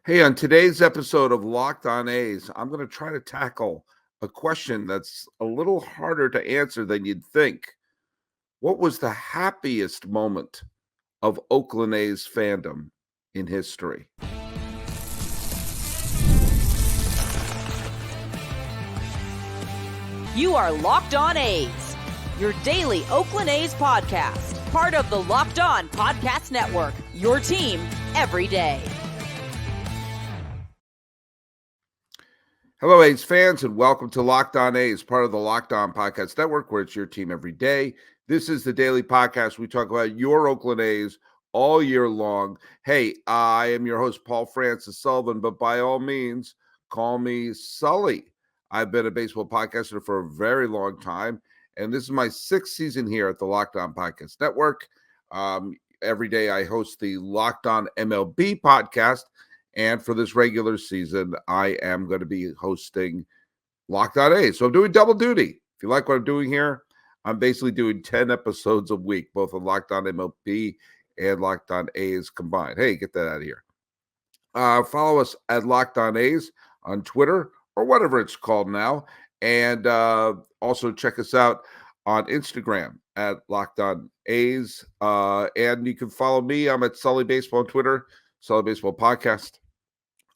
Hey, on today's episode of Locked On A's, I'm going to try to tackle a question that's a little harder to answer than you'd think. What was the happiest moment of Oakland A's fandom in history? You are Locked On A's, your daily Oakland A's podcast, part of the Locked On Podcast Network, your team every day. Hello, A's fans, and welcome to Locked On A's, part of the Locked On Podcast Network, where it's your team every day. This is the daily podcast. We talk about your Oakland A's all year long. Hey, I am your host, Paul Francis Sullivan, but by all means, call me Sully. I've been a baseball podcaster for a very long time, and this is my sixth season here at the Locked On Podcast Network. Every day I host the Locked On MLB podcast. And for this regular season, I am going to be hosting Locked On A's. So I'm doing double duty. If you like what I'm doing here, I'm basically doing 10 episodes a week, both on Locked On MLB and Locked On A's combined. Hey, get that out of here. Follow us at Locked On A's on Twitter or whatever it's called now. And also check us out on Instagram at Locked On A's. And you can follow me. I'm at Sully Baseball on Twitter, Sully Baseball Podcast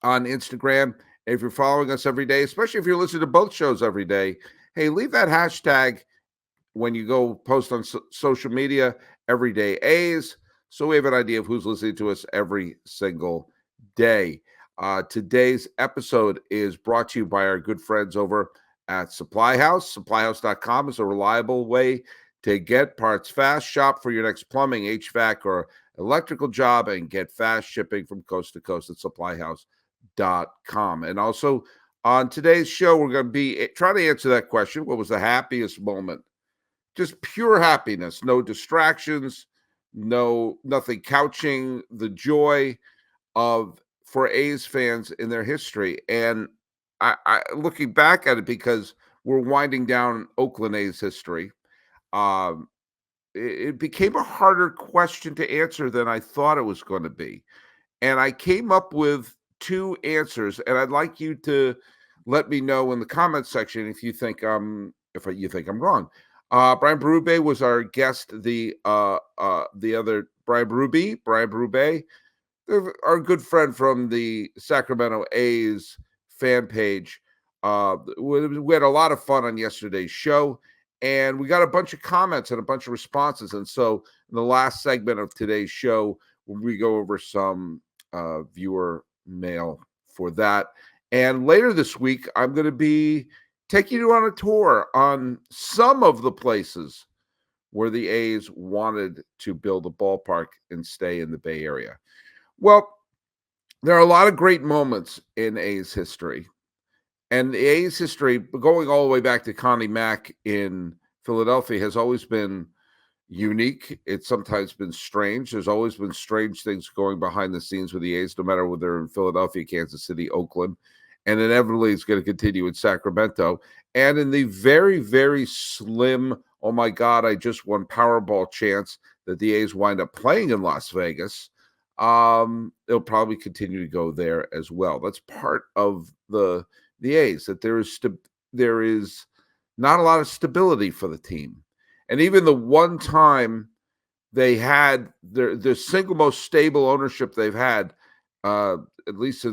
on Instagram. If you're following us every day, especially if you're listening to both shows every day, hey, leave that hashtag when you go post on social media, Everyday A's, so we have an idea of who's listening to us every single day. Today's episode is brought to you by our good friends over at Supply House. SupplyHouse.com is a reliable way to get parts fast. Shop for your next plumbing, HVAC, or electrical job and get fast shipping from coast to coast at SupplyHouse.com. And also on today's show, we're going to be trying to answer that question. What was the happiest moment? Just pure happiness, no distractions, nothing couching the joy of for A's fans in their history. And I looking back at it, because we're winding down Oakland A's history, it became a harder question to answer than I thought it was going to be. And I came up with two answers, and I'd like you to let me know in the comments section if you think I'm wrong. Brian Berube was our guest. The other Brian Berube, our good friend from the Sacramento A's fan page. We had a lot of fun on yesterday's show, and we got a bunch of comments and a bunch of responses. And so in the last segment of today's show, we go over some viewer mail for that. And later this week, I'm going to be taking you on a tour on some of the places where the A's wanted to build a ballpark and stay in the Bay Area. Well, there are a lot of great moments in A's history. And the A's history, going all the way back to Connie Mack in Philadelphia, has always been unique. It's sometimes been strange. There's always been strange things going behind the scenes with the A's, no matter whether they're in Philadelphia, Kansas City, Oakland, and inevitably it's going to continue in Sacramento. And in the very, very slim, oh my God, I just won Powerball chance that the A's wind up playing in Las Vegas, they'll probably continue to go there as well. That's part of the A's, that there is not a lot of stability for the team. And even the one time they had the single most stable ownership they've had, at least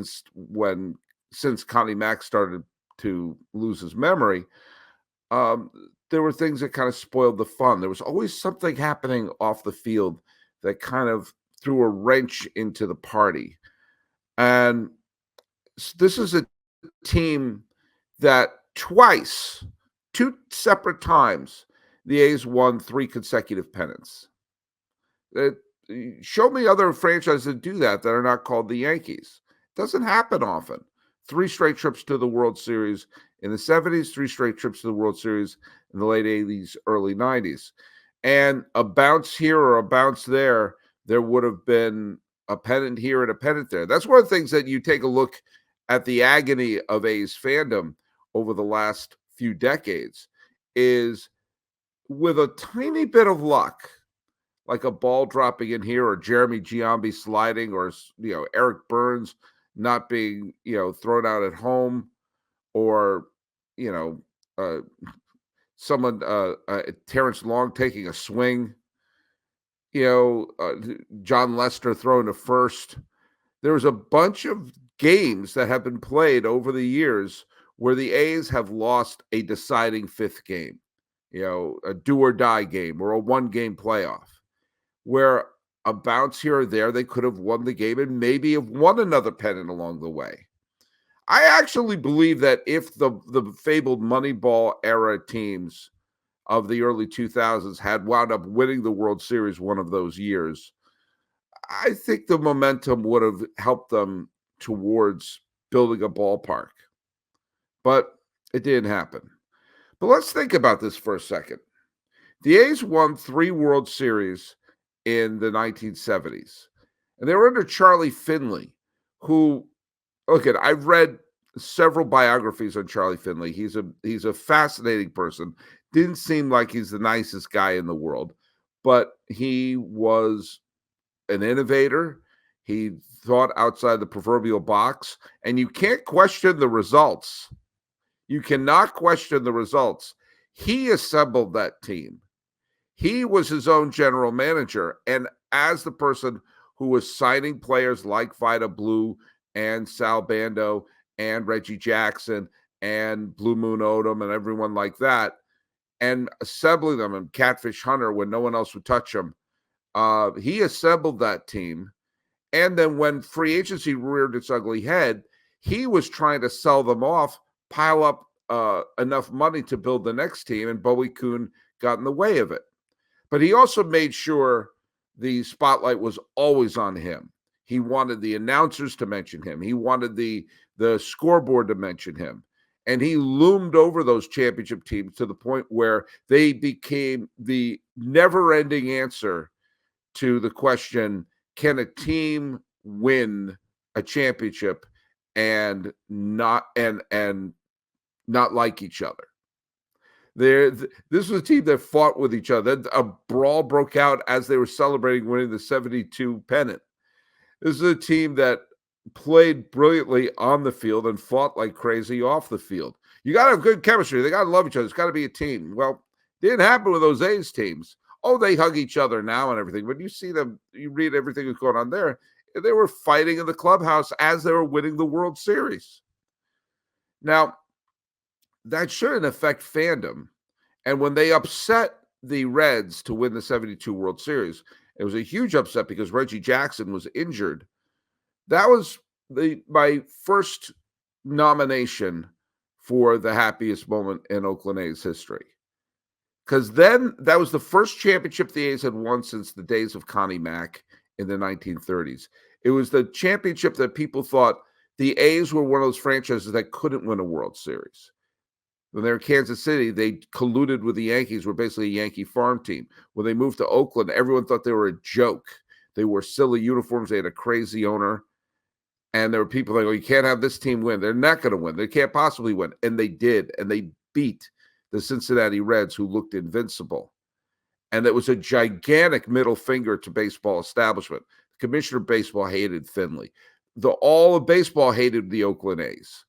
since Connie Mack started to lose his memory, there were things that kind of spoiled the fun. There was always something happening off the field that kind of threw a wrench into the party. And this is a team that two separate times, the A's won 3 consecutive pennants. Show me other franchises that do that are not called the Yankees. It doesn't happen often. 3 straight trips to the World Series in the 70s, 3 straight trips to the World Series in the late 80s, early 90s. And a bounce here or a bounce there would have been a pennant here and a pennant there. That's one of the things that you take a look at the agony of A's fandom over the last few decades is, with a tiny bit of luck, like a ball dropping in here or Jeremy Giambi sliding or, Eric Burns not being, thrown out at home, or, you know, someone, Terrence Long taking a swing, John Lester throwing to first. There was a bunch of games that have been played over the years where the A's have lost a deciding fifth game, a do or die game or a 1-game playoff, where a bounce here or there, they could have won the game and maybe have won another pennant along the way. I actually believe that if the fabled Moneyball era teams of the early 2000s had wound up winning the World Series one of those years, I think the momentum would have helped them towards building a ballpark. But it didn't happen. But let's think about this for a second. The A's won 3 World Series in the 1970s. And they were under Charlie Finley, who, I've read several biographies on Charlie Finley. He's a fascinating person. Didn't seem like he's the nicest guy in the world, but he was an innovator. He thought outside the proverbial box, and you can't question the results. You cannot question the results. He assembled that team. He was his own general manager, and as the person who was signing players like Vida Blue and Sal Bando and Reggie Jackson and Blue Moon Odom and everyone like that, and assembling them, and Catfish Hunter when no one else would touch him, he assembled that team. And then when free agency reared its ugly head, he was trying to sell them off, pile up enough money to build the next team, and Bowie Kuhn got in the way of it. But he also made sure the spotlight was always on him. He wanted the announcers to mention him. He wanted the scoreboard to mention him. And he loomed over those championship teams to the point where they became the never-ending answer to the question, can a team win a championship and not like each other? This was a team that fought with each other. A brawl broke out as they were celebrating winning the 72 pennant. This is a team that played brilliantly on the field and fought like crazy off the field. You got to have good chemistry. They got to love each other. It's got to be a team. Well, it didn't happen with those A's teams. Oh, they hug each other now and everything. But you see them, you read everything that's going on there. They were fighting in the clubhouse as they were winning the World Series. Now, that shouldn't affect fandom. And when they upset the Reds to win the 72 World Series, it was a huge upset because Reggie Jackson was injured. That was my first nomination for the happiest moment in Oakland A's history. Because then that was the first championship the A's had won since the days of Connie Mack in the 1930s. It was the championship that people thought the A's were one of those franchises that couldn't win a World Series. When they were in Kansas City, they colluded with the Yankees, were basically a Yankee farm team. When they moved to Oakland, everyone thought they were a joke. They wore silly uniforms. They had a crazy owner. And there were people like, oh, you can't have this team win. They're not going to win. They can't possibly win. And they did. And they beat the Cincinnati Reds, who looked invincible. And it was a gigantic middle finger to baseball establishment. The commissioner of baseball hated Finley. All of baseball hated the Oakland A's.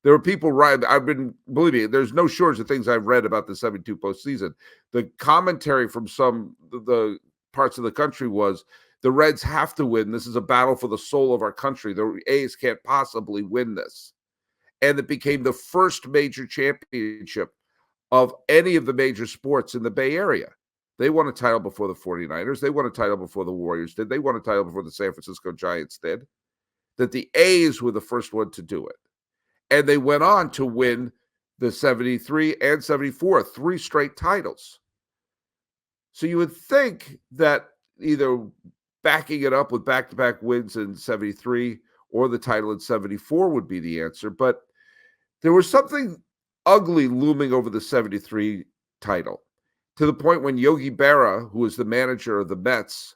There were people believe me, there's no shortage of things I've read about the 72 postseason. The commentary from the parts of the country was, the Reds have to win. This is a battle for the soul of our country. The A's can't possibly win this. And it became the first major championship of any of the major sports in the Bay Area. They won a title before the 49ers. They won a title before the Warriors did. They won a title before the San Francisco Giants did. That the A's were the first one to do it. And they went on to win the 73 and 74, 3 straight titles. So you would think that either backing it up with back-to-back wins in 73 or the title in 74 would be the answer. But there was something ugly looming over the 73 title, to the point when Yogi Berra, who was the manager of the Mets,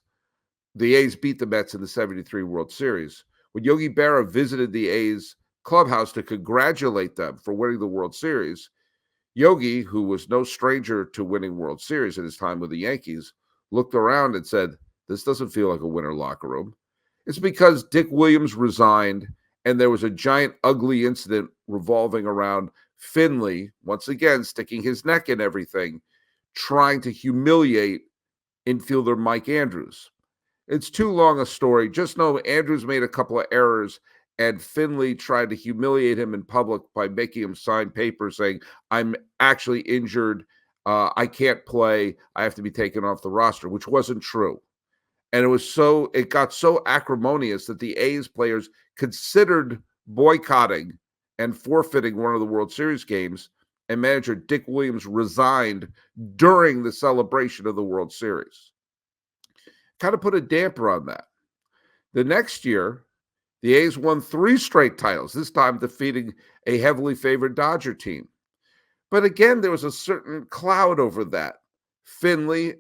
the A's beat the Mets in the 73 World Series. When Yogi Berra visited the A's clubhouse to congratulate them for winning the World Series, Yogi, who was no stranger to winning World Series in his time with the Yankees, looked around and said, this doesn't feel like a winter locker room. It's because Dick Williams resigned And there was a giant, ugly incident revolving around Finley, once again, sticking his neck in everything, trying to humiliate infielder Mike Andrews. It's too long a story. Just know Andrews made a couple of errors, and Finley tried to humiliate him in public by making him sign papers saying, I'm actually injured. I can't play. I have to be taken off the roster, which wasn't true. And it got so acrimonious that the A's players considered boycotting and forfeiting one of the World Series games, and manager Dick Williams resigned during the celebration of the World Series. Kind of put a damper on that. The next year, the A's won 3 straight titles, this time defeating a heavily favored Dodger team. But again, there was a certain cloud over that. Finley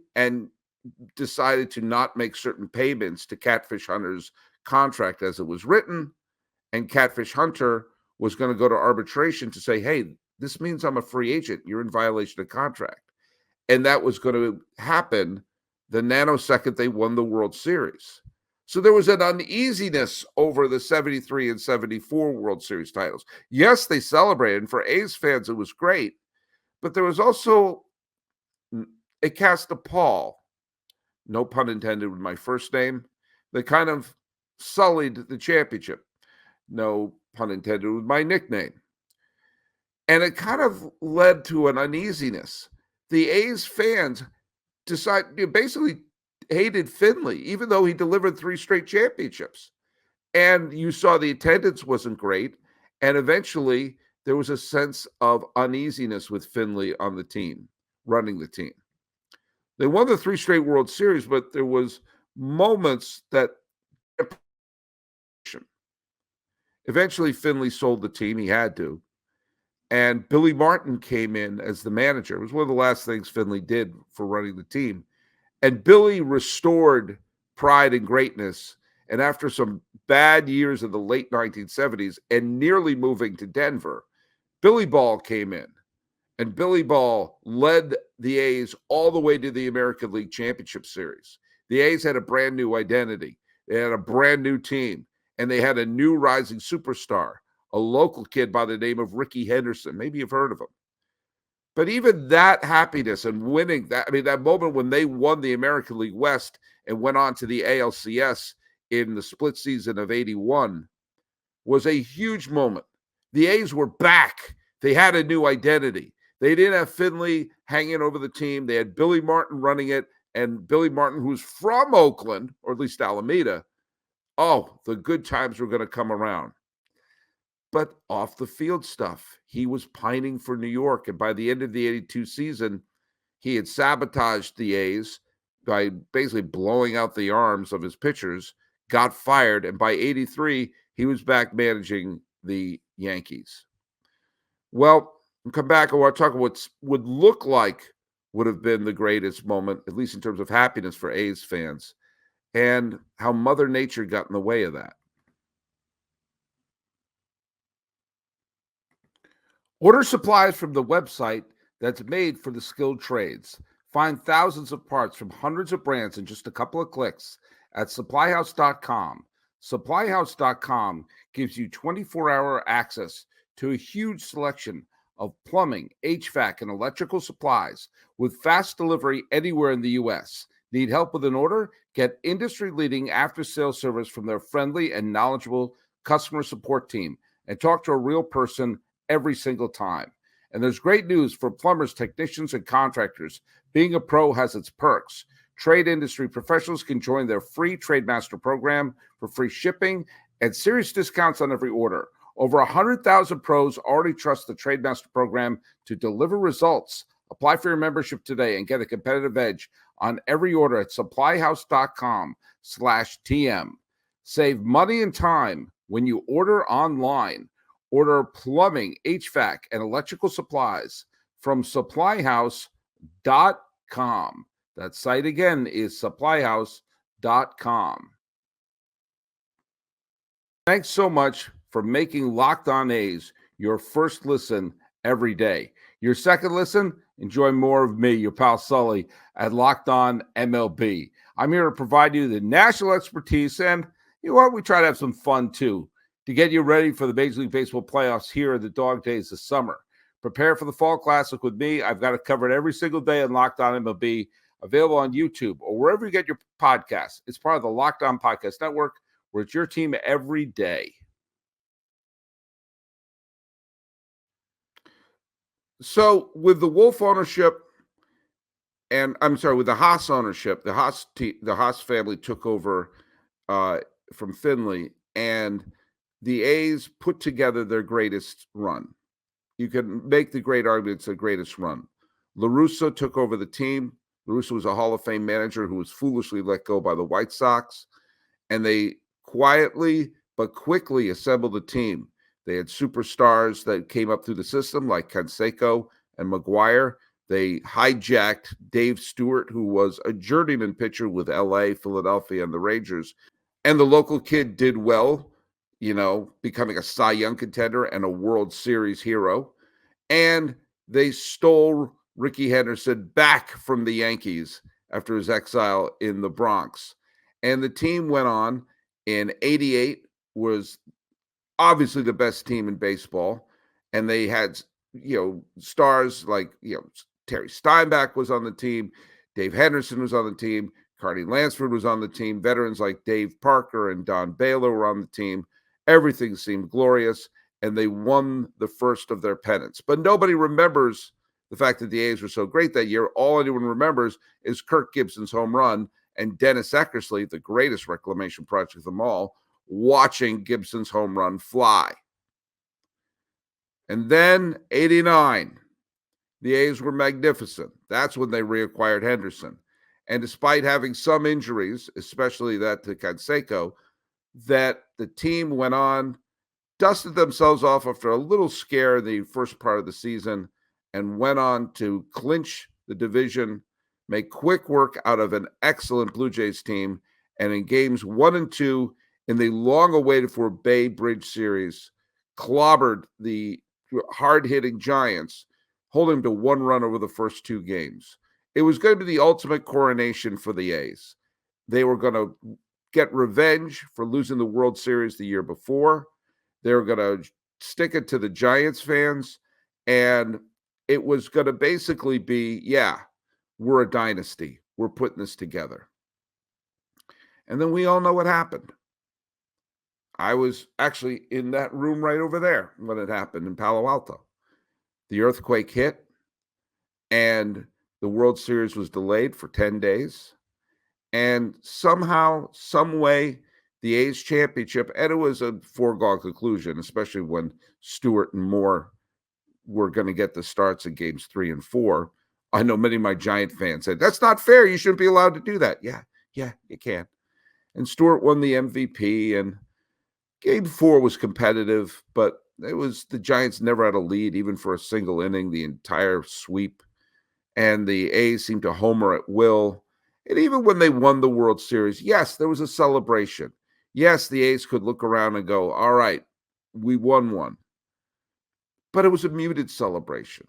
decided to not make certain payments to Catfish Hunter's contract as it was written, and Catfish Hunter was going to go to arbitration to say, hey, this means I'm a free agent. You're in violation of contract. And that was going to happen the nanosecond they won the World Series. So there was an uneasiness over the 73 and 74 World Series titles. Yes, they celebrated, and for A's fans, it was great. But there was also, it cast a pall, no pun intended with my first name, that kind of sullied the championship. No pun intended with my nickname. And it kind of led to an uneasiness. The A's fans basically hated Finley, even though he delivered 3 straight championships. And you saw the attendance wasn't great. And eventually there was a sense of uneasiness with Finley on the team, running the team. They won the 3 straight World Series, but there was moments that eventually Finley sold the team. He had to. And Billy Martin came in as the manager. It was one of the last things Finley did for running the team. And Billy restored pride and greatness. And after some bad years in the late 1970s and nearly moving to Denver, Billy Ball came in. And Billy Ball led the A's all the way to the American League Championship Series. The A's had a brand new identity. They had a brand new team. And they had a new rising superstar, a local kid by the name of Rickey Henderson. Maybe you've heard of him. But even that happiness and winning, that moment when they won the American League West and went on to the ALCS in the split season of 81 was a huge moment. The A's were back. They had a new identity. They didn't have Finley hanging over the team. They had Billy Martin running it, and Billy Martin, who's from Oakland, or at least Alameda. Oh, the good times were going to come around. But off the field stuff, he was pining for New York. And by the end of the 82 season, he had sabotaged the A's by basically blowing out the arms of his pitchers, got fired. And by 83, he was back managing the Yankees. Well, we'll come back. I want to talk about what would look like would have been the greatest moment, at least in terms of happiness for A's fans, and how Mother Nature got in the way of that. Order supplies from the website that's made for the skilled trades. Find thousands of parts from hundreds of brands in just a couple of clicks at supplyhouse.com. Supplyhouse.com gives you 24-hour access to a huge selection of plumbing, HVAC, and electrical supplies with fast delivery anywhere in the U.S. Need help with an order? Get industry-leading after-sales service from their friendly and knowledgeable customer support team and talk to a real person every single time. And there's great news for plumbers, technicians, and contractors. Being a pro has its perks. Trade industry professionals can join their free TradeMaster program for free shipping and serious discounts on every order. Over 100,000 pros already trust the TradeMaster program to deliver results. Apply for your membership today and get a competitive edge on every order at supplyhouse.com/TM. Save money and time when you order online. Order plumbing, HVAC, and electrical supplies from supplyhouse.com. That site again is supplyhouse.com. Thanks so much for making Locked On A's your first listen every day. Your second listen, enjoy more of me, your pal Sully, at Locked On MLB. I'm here to provide you the national expertise, and you know what? We try to have some fun too, to get you ready for the Major League Baseball playoffs here in the dog days of summer. Prepare for the Fall Classic with me. I've got it covered every single day on Locked On MLB, available on YouTube or wherever you get your podcasts. It's part of the Locked On Podcast Network, where it's your team every day. So with the Wolf ownership, and I'm sorry, with the Haas ownership, the Haas family took over from Finley, and the A's put together their greatest run. You can make the great argument it's the greatest run. La Russa took over the team. La Russa was a Hall of Fame manager who was foolishly let go by the White Sox, and they quietly but quickly assembled a team. They had superstars that came up through the system like Canseco and McGuire. They hijacked Dave Stewart, who was a journeyman pitcher with LA, Philadelphia, and the Rangers. And the local kid did well, becoming a Cy Young contender and a World Series hero. And they stole Rickey Henderson back from the Yankees after his exile in the Bronx. And the team went on in 88, was obviously the best team in baseball. And they had, stars like, Terry Steinbach was on the team. Dave Henderson was on the team. Carney Lansford was on the team. Veterans like Dave Parker and Don Baylor were on the team. Everything seemed glorious, and they won the first of their pennants. But nobody remembers the fact that the A's were so great that year. All anyone remembers is Kirk Gibson's home run and Dennis Eckersley, the greatest reclamation project of them all, watching Gibson's home run fly. And then 89, the A's were magnificent. That's when they reacquired Henderson. And despite having some injuries, especially that to Canseco, that the team went on, dusted themselves off after a little scare in the first part of the season, and went on to clinch the division, make quick work out of an excellent Blue Jays team, and in games 1 and 2 in the long-awaited for Bay Bridge series, clobbered the hard-hitting Giants, holding to 1 run over the first 2 games. It was going to be the ultimate coronation for the A's. They were going to get revenge for losing the World Series the year before. They were going to stick it to the Giants fans, and it was going to basically be, we're a dynasty. We're putting this together. And then we all know what happened. I was actually in that room right over there when it happened in Palo Alto. The earthquake hit, and the World Series was delayed for 10 days. And somehow, some way, the A's championship, and it was a foregone conclusion, especially when Stewart and Moore were going to get the starts in games 3 and 4. I know many of my Giant fans said, that's not fair. You shouldn't be allowed to do that. Yeah, you can. And Stewart won the MVP, and game 4 was competitive, but it was the Giants never had a lead, even for a single inning, the entire sweep. And the A's seemed to homer at will. And even when they won the World Series, yes, there was a celebration. Yes, the A's could look around and go, all right, we won one. But it was a muted celebration.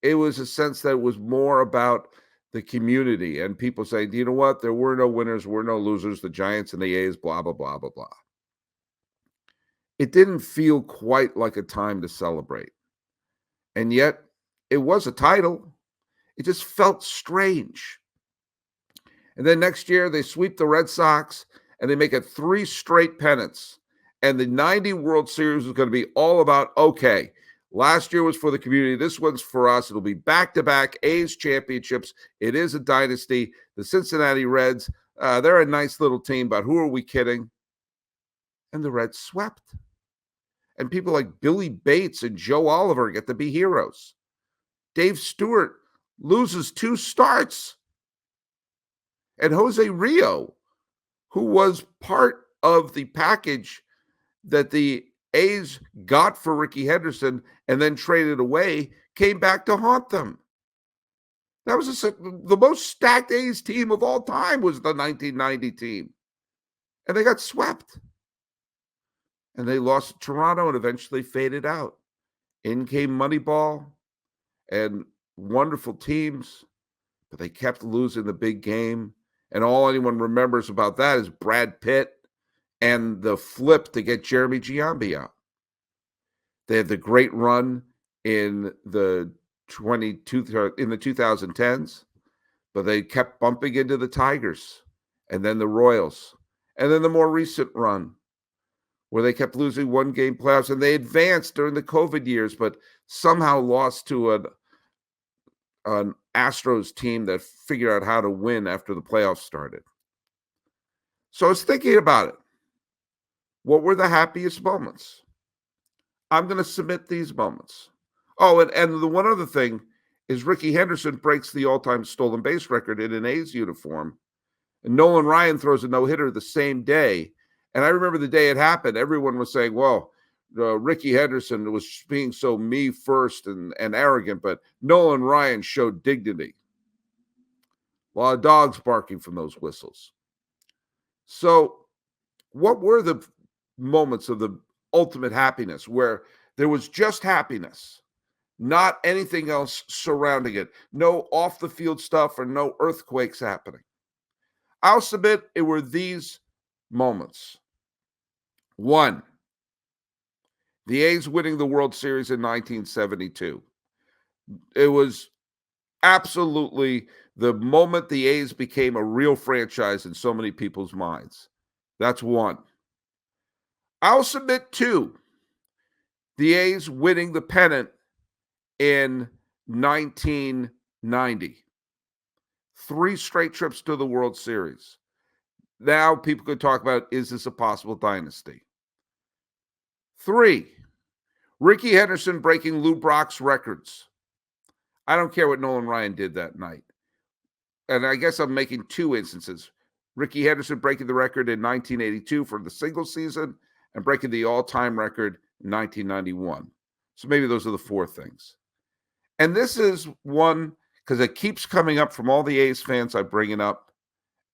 It was a sense that it was more about the community and people saying, you know what, there were no winners, were no losers, the Giants and the A's, blah, blah, blah, blah, blah. It didn't feel quite like a time to celebrate. And yet, it was a title. It just felt strange. And then next year, they sweep the Red Sox, and they make it 3 straight pennants. And the 90 World Series is going to be all about, okay, last year was for the community. This one's for us. It'll be back-to-back A's championships. It is a dynasty. The Cincinnati Reds, they're a nice little team, but who are we kidding? And the Reds swept. And people like Billy Bates and Joe Oliver get to be heroes. Dave Stewart loses 2 starts. And Jose Rio, who was part of the package that the A's got for Rickey Henderson and then traded away, came back to haunt them. That was the most stacked A's team of all time, was the 1990 team. And they got swept. And they lost to Toronto and eventually faded out. In came Moneyball and wonderful teams, but they kept losing the big game. And all anyone remembers about that is Brad Pitt and the flip to get Jeremy Giambi out. They had the great run in the 2010s, but they kept bumping into the Tigers and then the Royals, and then the more recent run where they kept losing one-game playoffs, and they advanced during the COVID years, but somehow lost to an Astros team that figured out how to win after the playoffs started. So I was thinking about it. What were the happiest moments? I'm going to submit these moments. Oh, and the one other thing is Rickey Henderson breaks the all-time stolen base record in an A's uniform, and Nolan Ryan throws a no-hitter the same day. And I remember the day it happened, everyone was saying, well, Rickey Henderson was being so me first and arrogant, but Nolan Ryan showed dignity. A lot of dogs barking from those whistles. So what were the moments of the ultimate happiness where there was just happiness, not anything else surrounding it, no off-the-field stuff or no earthquakes happening? I'll submit it were these moments. 1, the A's winning the World Series in 1972. It was absolutely the moment the A's became a real franchise in so many people's minds. That's 1. I'll submit 2, the A's winning the pennant in 1990. 3 straight trips to the World Series. Now people could talk about, is this a possible dynasty? 3, Rickey Henderson breaking Lou Brock's records. I don't care what Nolan Ryan did that night. And I guess I'm making 2 instances. Rickey Henderson breaking the record in 1982 for the single season and breaking the all-time record in 1991. So maybe those are the 4 things. And this is one, because it keeps coming up from all the A's fans I bring it up,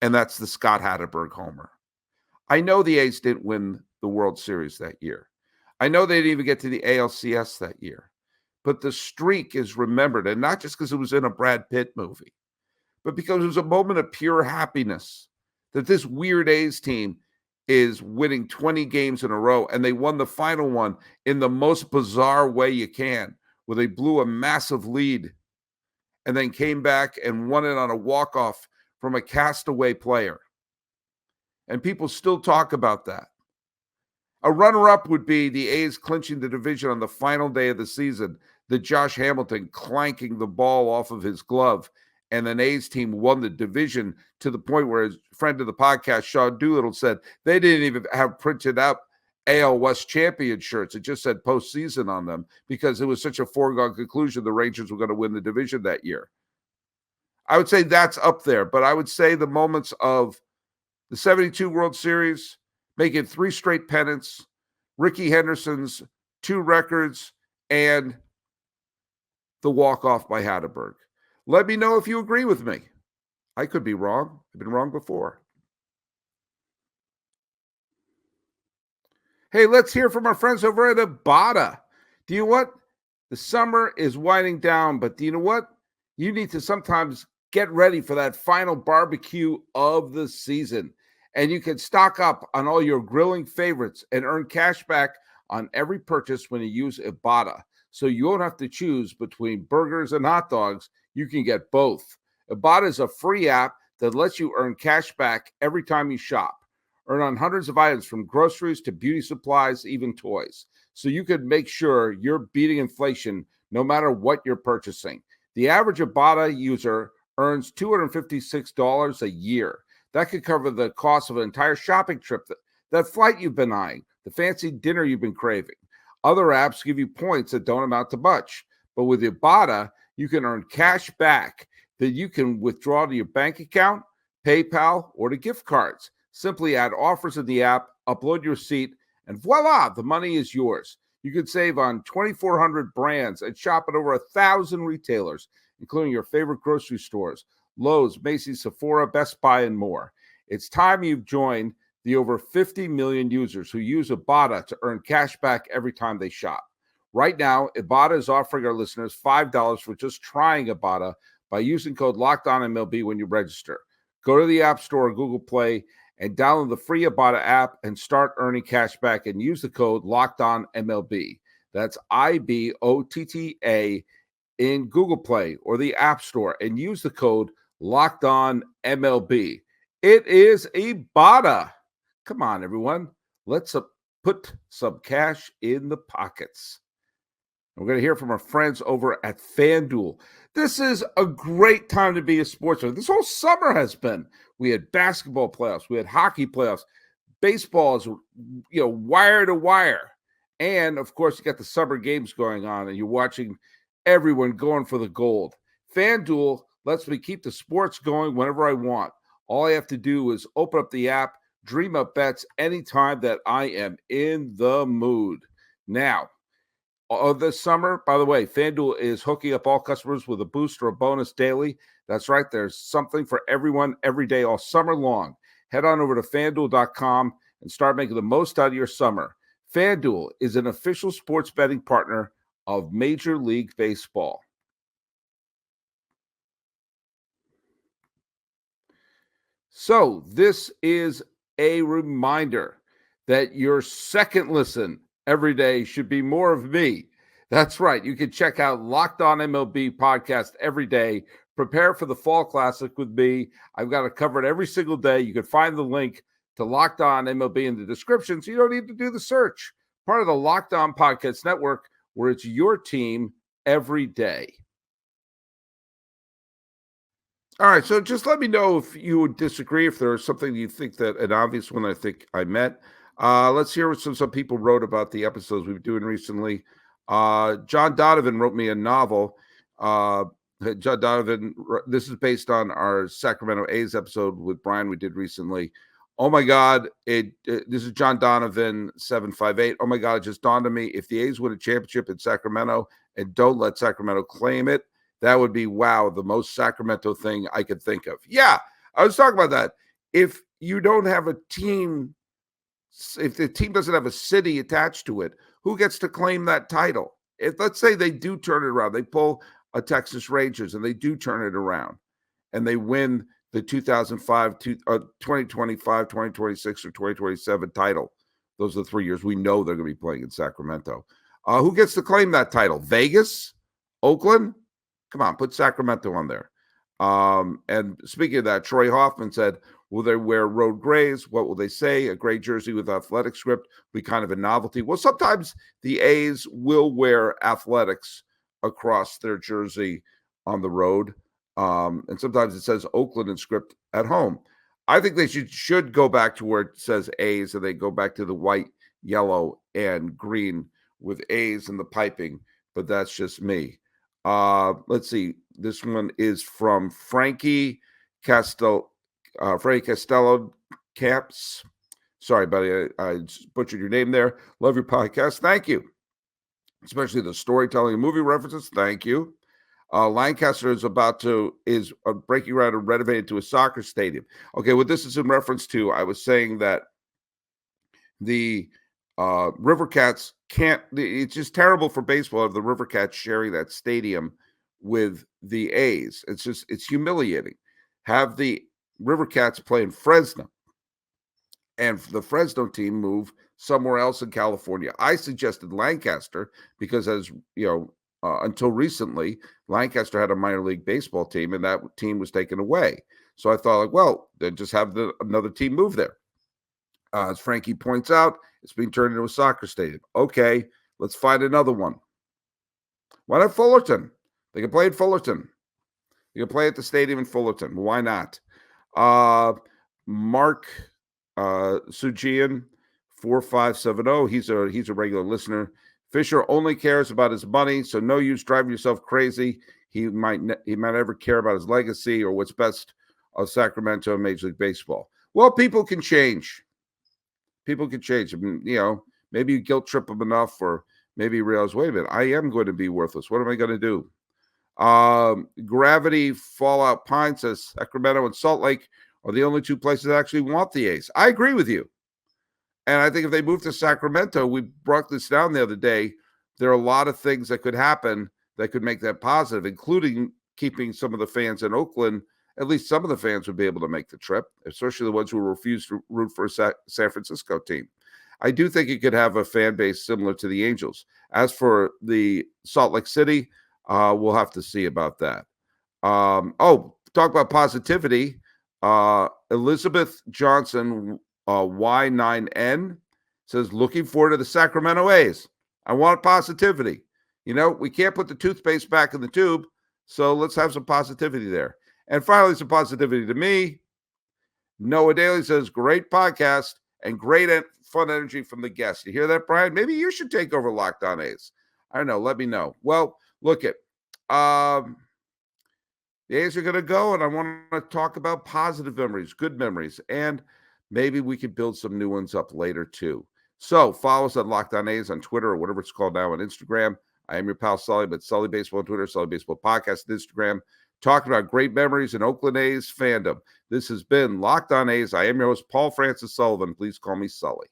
and that's the Scott Hatteberg homer. I know the A's didn't win the World Series that year. I know they didn't even get to the ALCS that year. But the streak is remembered, and not just because it was in a Brad Pitt movie, but because it was a moment of pure happiness that this weird A's team is winning 20 games in a row, and they won the final one in the most bizarre way you can, where they blew a massive lead and then came back and won it on a walk-off from a castaway player. And people still talk about that. A runner-up would be the A's clinching the division on the final day of the season, the Josh Hamilton clanking the ball off of his glove, and the A's team won the division to the point where his friend of the podcast, Sean Doolittle, said they didn't even have printed out AL West champion shirts. It just said postseason on them because it was such a foregone conclusion the Rangers were going to win the division that year. I would say that's up there, but I would say the moments of the 72 World Series, making 3 straight pennants, Rickey Henderson's 2 records, and the walk-off by Hatteberg. Let me know if you agree with me. I could be wrong. I've been wrong before. Hey, let's hear from our friends over at Ibotta. Do you know what? The summer is winding down, but do you know what? You need to sometimes get ready for that final barbecue of the season. And you can stock up on all your grilling favorites and earn cash back on every purchase when you use Ibotta. So you won't have to choose between burgers and hot dogs. You can get both. Ibotta is a free app that lets you earn cash back every time you shop. Earn on hundreds of items from groceries to beauty supplies, even toys. So you could make sure you're beating inflation no matter what you're purchasing. The average Ibotta user earns $256 a year. That could cover the cost of an entire shopping trip, that flight you've been eyeing, the fancy dinner you've been craving. Other apps give you points that don't amount to much. But with Ibotta, you can earn cash back that you can withdraw to your bank account, PayPal, or to gift cards. Simply add offers in the app, upload your receipt, and voila, the money is yours. You can save on 2,400 brands and shop at over 1,000 retailers, including your favorite grocery stores, Lowe's, Macy's, Sephora, Best Buy, and more. It's time you've joined the over 50 million users who use Ibotta to earn cash back every time they shop. Right now, Ibotta is offering our listeners $5 for just trying Ibotta by using code LOCKEDONMLB when you register. Go to the App Store or Google Play and download the free Ibotta app and start earning cash back and use the code LOCKEDONMLB. That's IBOTTA in Google Play or the App Store and use the code LOCKEDONMLB. It is Ibotta. Come on, everyone. Let's put some cash in the pockets. We're going to hear from our friends over at FanDuel. This is a great time to be a sports fan. This whole summer has been. We had basketball playoffs. We had hockey playoffs. Baseball is, wire to wire. And, of course, you got the summer games going on, and you're watching everyone going for the gold. FanDuel lets me keep the sports going whenever I want. All I have to do is open up the app, dream up bets anytime that I am in the mood. Now, this summer, by the way, FanDuel is hooking up all customers with a boost or a bonus daily. That's right. There's something for everyone every day all summer long. Head on over to FanDuel.com and start making the most out of your summer. FanDuel is an official sports betting partner of Major League Baseball. So this is a reminder that your second listen every day should be more of me. That's right. You can check out Locked On MLB podcast every day. Prepare for the Fall Classic with me. I've got it covered every single day. You can find the link to Locked On MLB in the description, so you don't need to do the search. Part of the Locked On Podcast Network, where it's your team every day. All right, so just let me know if you would disagree, if there's something you think that an obvious one I think I meant. Let's hear what some people wrote about the episodes we've been doing recently. John Donovan wrote me a novel. John Donovan, this is based on our Sacramento A's episode with Brian we did recently. Oh my God, this is John Donovan 758. Oh my God, it just dawned on me, if the A's win a championship in Sacramento and don't let Sacramento claim it, that would be, wow, the most Sacramento thing I could think of. Yeah, I was talking about that. If you don't have a team, if the team doesn't have a city attached to it, who gets to claim that title? If, let's say they do turn it around, they pull a Texas Rangers and they do turn it around and they win the 2025, 2026, or 2027 title. Those are the 3 years we know they're going to be playing in Sacramento. Who gets to claim that title? Vegas? Oakland? Come on, put Sacramento on there. And speaking of that, Troy Hoffman said, will they wear road grays? What will they say? A gray jersey with athletic script will be kind of a novelty. Well, sometimes the A's will wear athletics across their jersey on the road. And sometimes it says Oakland in script at home. I think they should go back to where it says A's, and they go back to the white, yellow, and green with A's in the piping, but that's just me. Let's see. This one is from Frankie Castello Caps. Sorry, buddy. I butchered your name there. Love your podcast. Thank you. Especially the storytelling and movie references. Thank you. Lancaster is breaking ground and renovated to a soccer stadium. Okay, what this is in reference to, I was saying that the River Cats it's just terrible for baseball if the River Cats sharing that stadium with the A's. It's humiliating. Have the River Cats play in Fresno and the Fresno team move somewhere else in California. I suggested Lancaster because, as you know, until recently, Lancaster had a minor league baseball team and that team was taken away. So I thought, like, well, then just have another team move there. As Frankie points out, it's being turned into a soccer stadium. Okay, let's find another one. Why not Fullerton? They can play at Fullerton. You can play at the stadium in Fullerton. Why not? Mark Sujian 4570. He's a regular listener. Fisher only cares about his money, so no use driving yourself crazy. He might never care about his legacy or what's best of Sacramento and Major League Baseball. Well, people can change. People can change. I mean, maybe you guilt trip them enough, or maybe you realize, wait a minute, I am going to be worthless. What am I going to do? Gravity Fallout Pine says Sacramento and Salt Lake are the only two places that actually want the A's. I agree with you. And I think if they move to Sacramento, we brought this down the other day, there are a lot of things that could happen that could make that positive, including keeping some of the fans in Oakland at least some of the fans would be able to make the trip, especially the ones who refuse to root for a San Francisco team. I do think it could have a fan base similar to the Angels. As for the Salt Lake City, we'll have to see about that. Talk about positivity. Elizabeth Johnson, Y9N, says, looking forward to the Sacramento A's. I want positivity. We can't put the toothpaste back in the tube, so let's have some positivity there. And finally, some positivity to me. Noah Daly says, great podcast and great fun energy from the guests. You hear that, Brian? Maybe you should take over Locked On A's. I don't know. Let me know. Well, look at the A's are going to go, and I want to talk about positive memories, good memories, and maybe we could build some new ones up later too. So follow us at Locked On A's on Twitter or whatever it's called now on Instagram. I am your pal Sully, but Sully Baseball on Twitter, Sully Baseball Podcast on Instagram, talking about great memories in Oakland A's fandom. This has been Locked On A's. I am your host, Paul Francis Sullivan. Please call me Sully.